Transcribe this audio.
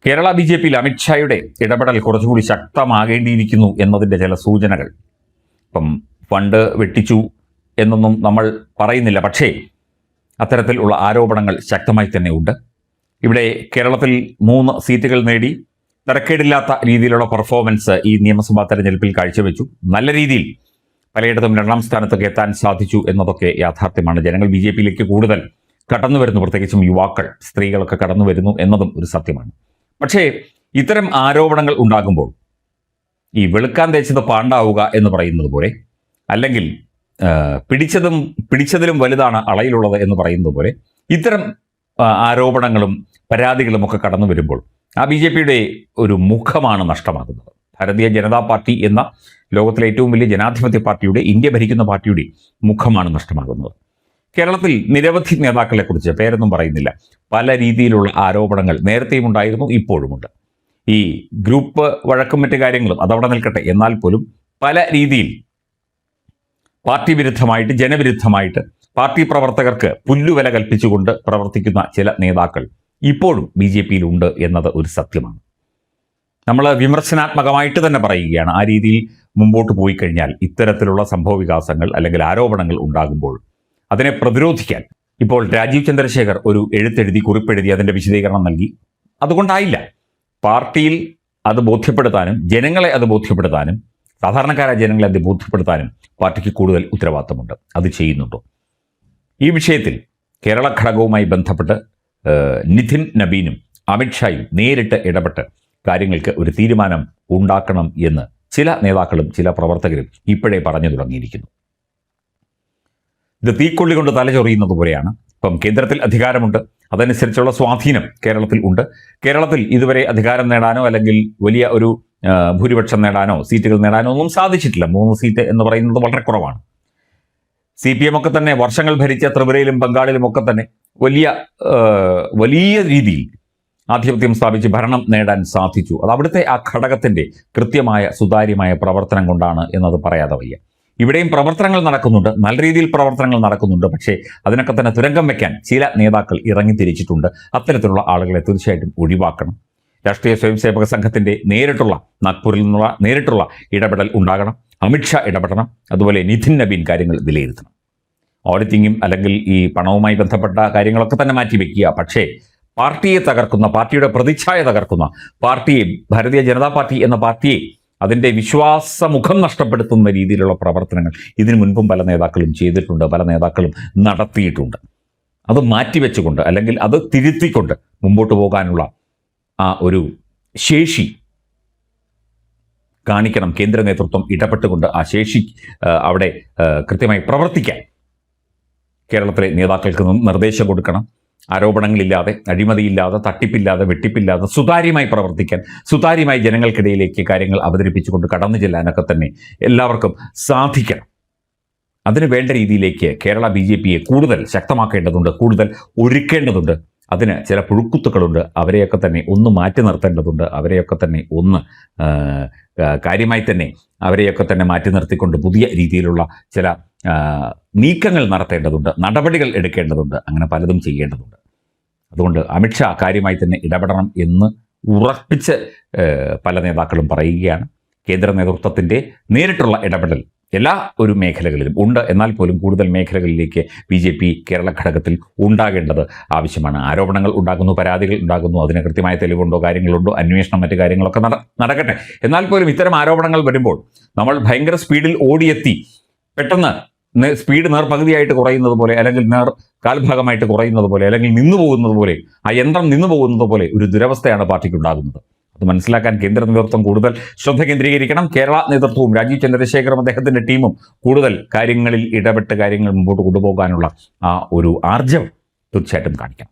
കേരള BJPയിൽ അമിത്ഷായുടെ ഇടപെടൽ കുറച്ചുകൂടി ശക്തമാകേണ്ടിയിരിക്കുന്നു എന്നതിൻ്റെ ചില സൂചനകൾ. ഇപ്പം ഫണ്ട് വെട്ടിച്ചു എന്നൊന്നും നമ്മൾ പറയുന്നില്ല, പക്ഷേ അത്തരത്തിലുള്ള ആരോപണങ്ങൾ ശക്തമായി തന്നെ ഉണ്ട്. ഇവിടെ കേരളത്തിൽ 3 സീറ്റുകൾ നേടി തരക്കേടില്ലാത്ത രീതിയിലുള്ള പെർഫോമൻസ് ഈ നിയമസഭാ തെരഞ്ഞെടുപ്പിൽ കാഴ്ചവെച്ചു. നല്ല രീതിയിൽ പലയിടത്തും 2ാം സ്ഥാനത്തൊക്കെ എത്താൻ സാധിച്ചു എന്നതൊക്കെ യാഥാർത്ഥ്യമാണ്. ജനങ്ങൾ BJPയിലേക്ക് കൂടുതൽ കടന്നു വരുന്നു, പ്രത്യേകിച്ചും യുവാക്കൾ, സ്ത്രീകളൊക്കെ കടന്നു വരുന്നു എന്നതും ഒരു സത്യമാണ്. പക്ഷേ ഇത്തരം ആരോപണങ്ങൾ ഉണ്ടാകുമ്പോൾ ഈ വെളുക്കാൻ തേച്ചത് പാണ്ടാവുക എന്ന് പറയുന്നത് പോലെ, അല്ലെങ്കിൽ പിടിച്ചതിലും വലുതാണ് അളയിലുള്ളത് എന്ന് പറയുന്നത് പോലെ, ഇത്തരം ആരോപണങ്ങളും പരാതികളും ഒക്കെ കടന്നു വരുമ്പോൾ ആ BJPയുടെ ഒരു മുഖമാണ് നഷ്ടമാകുന്നത്. ഭാരതീയ ജനതാ പാർട്ടി എന്ന ലോകത്തിലെ ഏറ്റവും വലിയ ജനാധിപത്യ പാർട്ടിയുടെ, ഇന്ത്യ ഭരിക്കുന്ന പാർട്ടിയുടെ മുഖമാണ് നഷ്ടമാകുന്നത്. കേരളത്തിൽ നിരവധി നേതാക്കളെക്കുറിച്ച്, പേരൊന്നും പറയുന്നില്ല, പല രീതിയിലുള്ള ആരോപണങ്ങൾ നേരത്തെയും ഉണ്ടായിരുന്നു, ഇപ്പോഴുമുണ്ട്. ഈ ഗ്രൂപ്പ് വഴക്കും മറ്റു കാര്യങ്ങളും അതവിടെ നിൽക്കട്ടെ, എന്നാൽ പോലും പല രീതിയിൽ പാർട്ടി വിരുദ്ധമായിട്ട്, ജനവിരുദ്ധമായിട്ട്, പാർട്ടി പ്രവർത്തകർക്ക് പുല്ലുവില കൽപ്പിച്ചുകൊണ്ട് പ്രവർത്തിക്കുന്ന ചില നേതാക്കൾ ഇപ്പോഴും BJPയിലുണ്ട് എന്നത് ഒരു സത്യമാണ്. നമ്മൾ വിമർശനാത്മകമായിട്ട് തന്നെ പറയുകയാണ്. ആ രീതിയിൽ മുമ്പോട്ട് പോയി കഴിഞ്ഞാൽ ഇത്തരത്തിലുള്ള സംഭവവികാസങ്ങൾ അല്ലെങ്കിൽ ആരോപണങ്ങൾ ഉണ്ടാകുമ്പോൾ അതിനെ പ്രതിരോധിക്കാൻ ഇപ്പോൾ രാജീവ് ചന്ദ്രശേഖർ ഒരു എഴുത്തെഴുതി, കുറിപ്പെഴുതി, അതിൻ്റെ വിശദീകരണം നൽകി. അതുകൊണ്ടായില്ല. പാർട്ടിയിൽ അത് ബോധ്യപ്പെടുത്താനും ജനങ്ങളെ അത് ബോധ്യപ്പെടുത്താനും സാധാരണക്കാരായ ജനങ്ങളെ അത് ബോധ്യപ്പെടുത്താനും പാർട്ടിക്ക് കൂടുതൽ ഉത്തരവാദിത്തമുണ്ട്. അത് ചെയ്യുന്നുണ്ടോ? ഈ വിഷയത്തിൽ കേരള ഘടകവുമായി ബന്ധപ്പെട്ട് നിതിൻ നബീനും അമിത്ഷായും നേരിട്ട് ഇടപെട്ട് കാര്യങ്ങൾക്ക് ഒരു തീരുമാനം ഉണ്ടാക്കണം എന്ന് ചില നേതാക്കളും ചില പ്രവർത്തകരും ഇപ്പോഴേ പറഞ്ഞു തുടങ്ങിയിരിക്കുന്നു. ഇത് തീക്കൊള്ളി കൊണ്ട് തലചൊറിയുന്നത് പോലെയാണ്. ഇപ്പം കേന്ദ്രത്തിൽ അധികാരമുണ്ട്, അതനുസരിച്ചുള്ള സ്വാധീനം കേരളത്തിൽ ഉണ്ട്. കേരളത്തിൽ ഇതുവരെ അധികാരം നേടാനോ അല്ലെങ്കിൽ വലിയ ഒരു ഭൂരിപക്ഷം നേടാനോ സീറ്റുകൾ നേടാനോ ഒന്നും സാധിച്ചിട്ടില്ല. 3 സീറ്റ് എന്ന് പറയുന്നത് വളരെ കുറവാണ്. CPM ഒക്കെ തന്നെ വർഷങ്ങൾ ഭരിച്ച ത്രിപുരയിലും ബംഗാളിലും ഒക്കെ തന്നെ വലിയ രീതിയിൽ ആധിപത്യം സ്ഥാപിച്ച് ഭരണം നേടാൻ സാധിച്ചു. അത് അവിടുത്തെ ആ ഘടകത്തിൻ്റെ കൃത്യമായ സുതാര്യമായ പ്രവർത്തനം കൊണ്ടാണ് എന്നത് പറയാതെ വയ്യ. ഇവിടെയും പ്രവർത്തനങ്ങൾ നടക്കുന്നുണ്ട്, നല്ല രീതിയിൽ പ്രവർത്തനങ്ങൾ നടക്കുന്നുണ്ട്. പക്ഷേ അതിനൊക്കെ തന്നെ തുരങ്കം വയ്ക്കാൻ ചില നേതാക്കൾ ഇറങ്ങിത്തിരിച്ചിട്ടുണ്ട്. അത്തരത്തിലുള്ള ആളുകളെ തീർച്ചയായിട്ടും ഒഴിവാക്കണം. രാഷ്ട്രീയ സ്വയംസേവക സംഘത്തിൻ്റെ നാഗ്പൂരിൽ നിന്നുള്ള നേരിട്ടുള്ള ഇടപെടൽ ഉണ്ടാകണം. അമിത്ഷാ ഇടപെടണം. അതുപോലെ നിതിൻ നബീൻ കാര്യങ്ങൾ വിലയിരുത്തണം. ഓഡിറ്റിങ്ങും അല്ലെങ്കിൽ ഈ പണവുമായി ബന്ധപ്പെട്ട കാര്യങ്ങളൊക്കെ തന്നെ മാറ്റിവെക്കുക. പക്ഷേ പാർട്ടിയെ തകർക്കുന്ന, പാർട്ടിയുടെ പ്രതിച്ഛായ തകർക്കുന്ന, പാർട്ടിയെ, ഭാരതീയ ജനതാ പാർട്ടി എന്ന പാർട്ടിയെ അതിൻ്റെ വിശ്വാസമുഖം നഷ്ടപ്പെടുത്തുന്ന രീതിയിലുള്ള പ്രവർത്തനങ്ങൾ ഇതിനു മുൻപും പല നേതാക്കളും ചെയ്തിട്ടുണ്ട്, പല നേതാക്കളും നടത്തിയിട്ടുണ്ട്. അത് മാറ്റിവെച്ചുകൊണ്ട് അല്ലെങ്കിൽ അത് തിരുത്തിക്കൊണ്ട് മുമ്പോട്ട് പോകാനുള്ള ആ ഒരു ശേഷി കാണിക്കണം. കേന്ദ്ര നേതൃത്വം ഇടപെട്ടുകൊണ്ട് ആ ശേഷി അവിടെ കൃത്യമായി പ്രവർത്തിക്കാൻ കേരളത്തിലെ നേതാക്കൾക്ക് നിർദ്ദേശം കൊടുക്കണം. ആരോപണങ്ങളില്ലാതെ, അഴിമതിയില്ലാതെ, തട്ടിപ്പില്ലാതെ, വെട്ടിപ്പില്ലാതെ സുതാര്യമായി പ്രവർത്തിക്കാൻ, സുതാര്യമായി ജനങ്ങൾക്കിടയിലേക്ക് കാര്യങ്ങൾ അവതരിപ്പിച്ചുകൊണ്ട് കടന്നു ചെല്ലാനൊക്കെ തന്നെ എല്ലാവർക്കും സാധിക്കണം. അതിന് വേണ്ട രീതിയിലേക്ക് കേരള BJPയെ കൂടുതൽ ശക്തമാക്കേണ്ടതുണ്ട്, കൂടുതൽ ഒരുക്കേണ്ടതുണ്ട്. അതിന് ചില പുഴുക്കുത്തുക്കളുണ്ട്. അവരെയൊക്കെ തന്നെ ഒന്ന് മാറ്റി നിർത്തേണ്ടതുണ്ട്. അവരെയൊക്കെ തന്നെ ഒന്ന് കാര്യമായി തന്നെ അവരെയൊക്കെ തന്നെ മാറ്റി നിർത്തിക്കൊണ്ട് പുതിയ രീതിയിലുള്ള ചില നീക്കങ്ങൾ നടത്തേണ്ടതുണ്ട്, നടപടികൾ എടുക്കേണ്ടതുണ്ട്. അങ്ങനെ പലതും ചെയ്യേണ്ടതുണ്ട്. അതുകൊണ്ട് അമിത്ഷാ കാര്യമായി തന്നെ ഇടപെടണം എന്ന് ഉറപ്പിച്ച് പല നേതാക്കളും പറയുകയാണ്. കേന്ദ്ര നേതൃത്വത്തിൻ്റെ നേരിട്ടുള്ള ഇടപെടൽ എല്ലാ ഒരു മേഖലകളിലും ഉണ്ട്. എന്നാൽ പോലും കൂടുതൽ മേഖലകളിലേക്ക് BJP കേരള ഘടകത്തിൽ ഉണ്ടാകേണ്ടത് ആവശ്യമാണ്. ആരോപണങ്ങൾ ഉണ്ടാകുന്നു, പരാതികൾ ഉണ്ടാകുന്നു, അതിന് കൃത്യമായ തെളിവുണ്ടോ, കാര്യങ്ങളുണ്ടോ, അന്വേഷണം, മറ്റു കാര്യങ്ങളൊക്കെ നടക്കട്ടെ. എന്നാൽ പോലും ഇത്തരം ആരോപണങ്ങൾ വരുമ്പോൾ നമ്മൾ ഭയങ്കര സ്പീഡിൽ ഓടിയെത്തി പെട്ടെന്ന് സ്പീഡ് നേർപകുതിയായിട്ട് കുറയുന്നത് പോലെ, അല്ലെങ്കിൽ കാൽഭാഗമായിട്ട് കുറയുന്നത് പോലെ, അല്ലെങ്കിൽ നിന്നു പോകുന്നത് പോലെ, ആ യന്ത്രം നിന്നു പോകുന്നത് പോലെ ഒരു ദുരവസ്ഥയാണ് പാർട്ടിക്ക് ഉണ്ടാകുന്നത്. അത് മനസ്സിലാക്കാൻ കേന്ദ്ര നേതൃത്വം കൂടുതൽ ശ്രദ്ധ കേന്ദ്രീകരിക്കണം. കേരള നേതൃത്വവും രാജീവ് ചന്ദ്രശേഖറും അദ്ദേഹത്തിൻ്റെ ടീമും കൂടുതൽ കാര്യങ്ങളിൽ ഇടപെട്ട് കാര്യങ്ങൾ മുമ്പോട്ട് കൊണ്ടുപോകാനുള്ള ആ ഒരു ആർജവം തീർച്ചയായിട്ടും കാണിക്കണം.